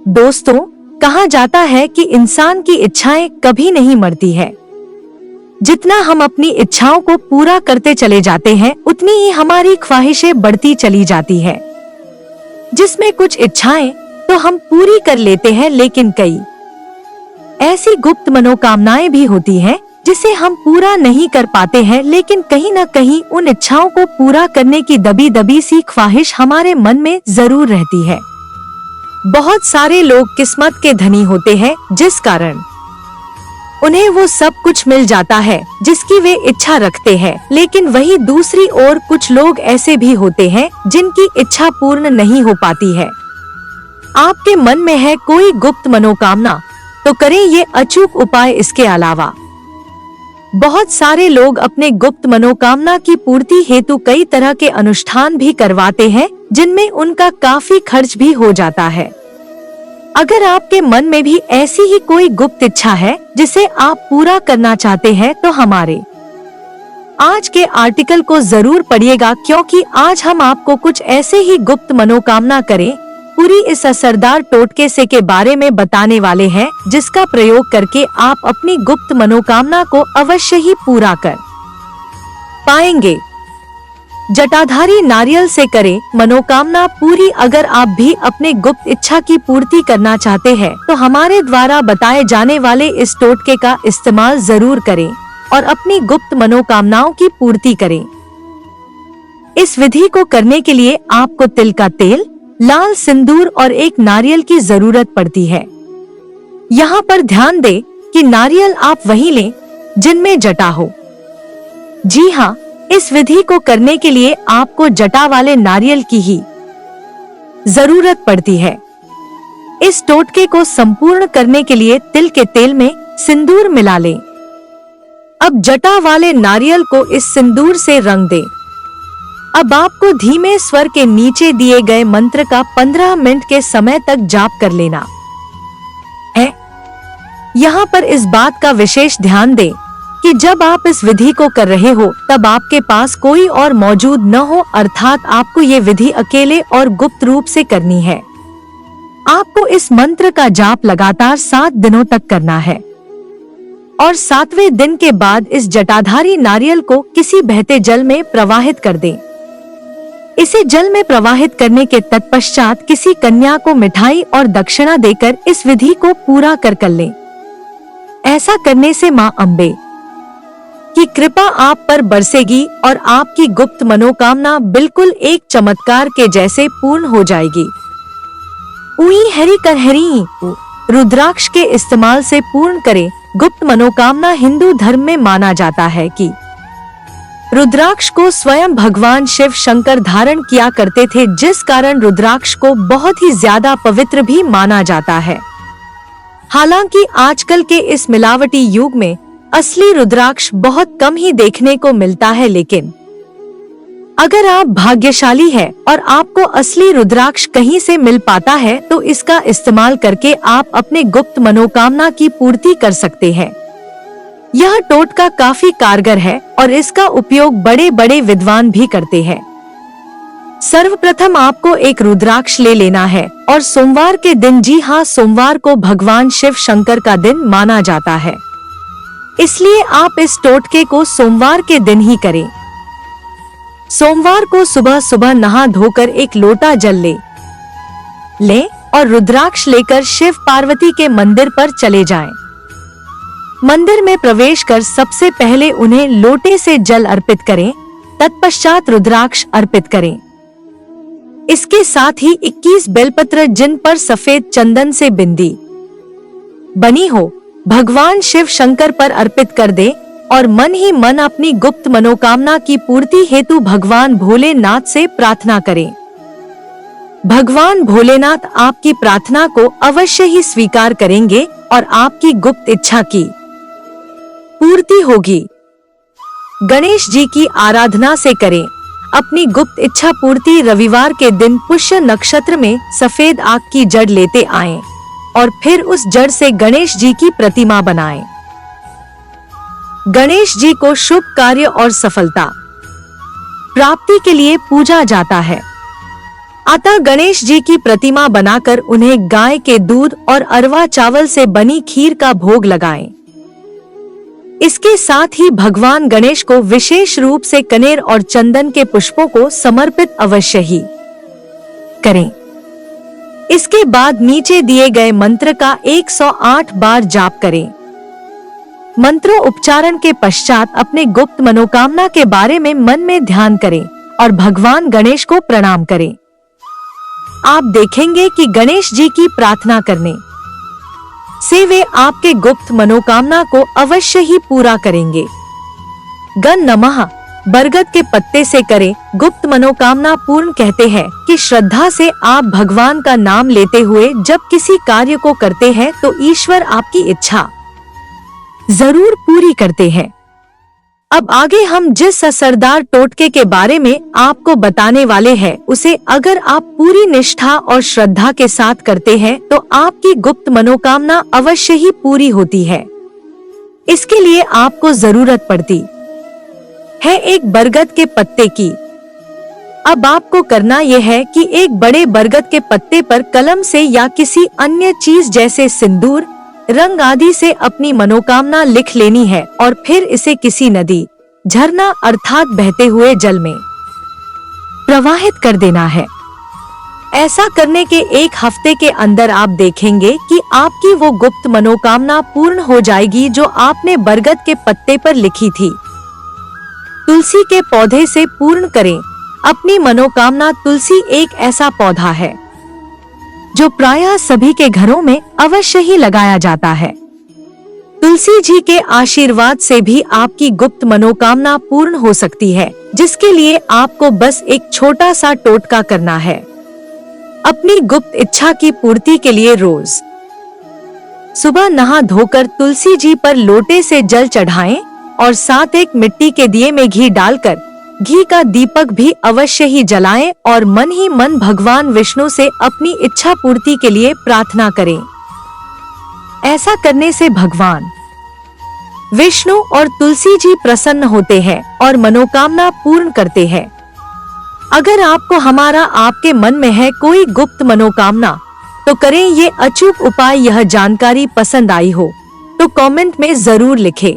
दोस्तों, कहा जाता है कि इंसान की इच्छाएं कभी नहीं मरती है। जितना हम अपनी इच्छाओं को पूरा करते चले जाते हैं, उतनी ही हमारी ख्वाहिशें बढ़ती चली जाती है। जिसमें कुछ इच्छाएं तो हम पूरी कर लेते हैं, लेकिन कई ऐसी गुप्त मनोकामनाएं भी होती हैं जिसे हम पूरा नहीं कर पाते हैं, लेकिन कहीं न कहीं उन इच्छाओं को पूरा करने की दबी दबी सी ख्वाहिश हमारे मन में जरूर रहती है। बहुत सारे लोग किस्मत के धनी होते हैं, जिस कारण उन्हें वो सब कुछ मिल जाता है जिसकी वे इच्छा रखते हैं, लेकिन वहीं दूसरी ओर कुछ लोग ऐसे भी होते हैं जिनकी इच्छा पूर्ण नहीं हो पाती है। आपके मन में है कोई गुप्त मनोकामना, तो करें ये अचूक उपाय। इसके अलावा बहुत सारे लोग अपने गुप्त मनोकामना की पूर्ति हेतु कई तरह के अनुष्ठान भी करवाते हैं, जिनमें उनका काफी खर्च भी हो जाता है। अगर आपके मन में भी ऐसी ही कोई गुप्त इच्छा है जिसे आप पूरा करना चाहते हैं, तो हमारे आज के आर्टिकल को जरूर पढ़िएगा, क्योंकि आज हम आपको कुछ ऐसे ही गुप्त मनोकामना करें पूरी इस असरदार टोटके से के बारे में बताने वाले हैं, जिसका प्रयोग करके आप अपनी गुप्त मनोकामना को अवश्य ही पूरा कर पाएंगे। जटाधारी नारियल से करें मनोकामना पूरी। अगर आप भी अपने गुप्त इच्छा की पूर्ति करना चाहते हैं, तो हमारे द्वारा बताए जाने वाले इस टोटके का इस्तेमाल जरूर करें और अपनी गुप्त मनोकामनाओं की पूर्ति करें। इस विधि को करने के लिए आपको तिल का तेल, लाल सिंदूर और एक नारियल की जरूरत पड़ती है। यहाँ पर ध्यान दें कि नारियल आप वही लें जिनमें जटा हो। जी हाँ, इस विधि को करने के लिए आपको जटा वाले नारियल की ही जरूरत पड़ती है। इस टोटके को संपूर्ण करने के लिए तिल के तेल में सिंदूर मिला लें। अब जटा वाले नारियल को इस सिंदूर से रंग दें। अब आपको धीमे स्वर के नीचे दिए गए मंत्र का 15 मिनट के समय तक जाप कर लेना है। यहाँ पर इस बात का विशेष ध्यान दें कि जब आप इस विधि को कर रहे हो, तब आपके पास कोई और मौजूद न हो, अर्थात आपको ये विधि अकेले और गुप्त रूप से करनी है। आपको इस मंत्र का जाप लगातार 7 दिनों तक करना है और 7वें दिन के बाद इस जटाधारी नारियल को किसी बहते जल में प्रवाहित कर दें। इसे जल में प्रवाहित करने के तत्पश्चात किसी कन्या को मिठाई और दक्षिणा देकर इस विधि को पूरा कर लें। ऐसा करने से मां अम्बे की कृपा आप पर बरसेगी और आपकी गुप्त मनोकामना बिल्कुल एक चमत्कार के जैसे पूर्ण हो जाएगी। उई हरी कर हरी रुद्राक्ष के इस्तेमाल से पूर्ण करें। गुप्त मनोकामना हिंदू धर्म में माना जाता है कि रुद्राक्ष को स्वयं भगवान शिव शंकर धारण किया करते थे, जिस कारण रुद्राक्ष को बहुत ही ज्यादा पवित्र भी माना जाता है। हालांकि आजकल के इस मिलावटी युग में असली रुद्राक्ष बहुत कम ही देखने को मिलता है, लेकिन अगर आप भाग्यशाली हैं और आपको असली रुद्राक्ष कहीं से मिल पाता है, तो इसका इस्तेमाल करके आप अपने गुप्त मनोकामना की पूर्ति कर सकते हैं। यह टोटका काफी कारगर है और इसका उपयोग बड़े बड़े विद्वान भी करते हैं। सर्वप्रथम आपको एक रुद्राक्ष ले लेना है और सोमवार के दिन, जी हाँ, सोमवार को भगवान शिव शंकर का दिन माना जाता है, इसलिए आप इस टोटके को सोमवार के दिन ही करें। सोमवार को सुबह सुबह नहा धोकर एक लोटा जल लें और रुद्राक्ष लेकर शिव पार्वती के मंदिर पर चले जाएं। मंदिर में प्रवेश कर सबसे पहले उन्हें लोटे से जल अर्पित करें, तत्पश्चात रुद्राक्ष अर्पित करें। इसके साथ ही 21 बेलपत्र जिन पर सफेद चंदन से बिंदी बनी हो, भगवान शिव शंकर पर अर्पित कर दे और मन ही मन अपनी गुप्त मनोकामना की पूर्ति हेतु भगवान भोलेनाथ से प्रार्थना करें। भगवान भोलेनाथ आपकी प्रार्थना को अवश्य ही स्वीकार करेंगे और आपकी गुप्त इच्छा की पूर्ति होगी। गणेश जी की आराधना से करें। अपनी गुप्त इच्छा पूर्ति रविवार के दिन पुष्य नक्षत्र में सफेद आग की जड़ लेते आएं और फिर उस जड़ से गणेश जी की प्रतिमा बनाएं। गणेश जी को शुभ कार्य और सफलता प्राप्ति के लिए पूजा जाता है। अतः गणेश जी की प्रतिमा बनाकर उन्हें गाय के दूध और अरवा चावल से बनी खीर का भोग लगाएं। इसके साथ ही भगवान गणेश को विशेष रूप से कनेर और चंदन के पुष्पों को समर्पित अवश्य ही करें। इसके बाद नीचे दिए गए मंत्र का 108 बार जाप करें। मंत्रों उच्चारण के पश्चात अपने गुप्त मनोकामना के बारे में मन में ध्यान करें और भगवान गणेश को प्रणाम करें। आप देखेंगे कि गणेश जी की प्रार्थना करने से वे आपके गुप्त मनोकामना को अवश्य ही पूरा करेंगे। गण नमः। बरगद के पत्ते से करें गुप्त मनोकामना पूर्ण। कहते हैं कि श्रद्धा से आप भगवान का नाम लेते हुए जब किसी कार्य को करते हैं तो ईश्वर आपकी इच्छा जरूर पूरी करते हैं। अब आगे हम जिस असरदार टोटके के बारे में आपको बताने वाले हैं उसे अगर आप पूरी निष्ठा और श्रद्धा के साथ करते हैं तो आपकी गुप्त मनोकामना अवश्य ही पूरी होती है। इसके लिए आपको जरूरत पड़ती है एक बरगद के पत्ते की। अब आपको करना यह है कि एक बड़े बरगद के पत्ते पर कलम से या किसी अन्य चीज जैसे सिंदूर, रंग आदि से अपनी मनोकामना लिख लेनी है और फिर इसे किसी नदी, झरना अर्थात बहते हुए जल में प्रवाहित कर देना है। ऐसा करने के 1 हफ्ते के अंदर आप देखेंगे कि आपकी वो गुप्त मनोकामना पूर्ण हो जाएगी जो आपने बरगद के पत्ते पर लिखी थी। तुलसी के पौधे से पूर्ण करें अपनी मनोकामना। तुलसी एक ऐसा पौधा है जो प्रायः सभी के घरों में अवश्य ही लगाया जाता है। तुलसी जी के आशीर्वाद से भी आपकी गुप्त मनोकामना पूर्ण हो सकती है, जिसके लिए आपको बस एक छोटा सा टोटका करना है। अपनी गुप्त इच्छा की पूर्ति के लिए रोज सुबह नहा धोकर तुलसी जी पर लोटे से जल चढ़ाएं और साथ एक मिट्टी के दिए में घी डालकर घी का दीपक भी अवश्य ही जलाएं और मन ही मन भगवान विष्णु से अपनी इच्छा पूर्ति के लिए प्रार्थना करें। ऐसा करने से भगवान विष्णु और तुलसी जी प्रसन्न होते हैं और मनोकामना पूर्ण करते हैं। अगर आपको हमारा आपके मन में है कोई गुप्त मनोकामना तो करें ये अचूक उपाय। यह जानकारी पसंद आई हो तो कमेंट में जरूर लिखें।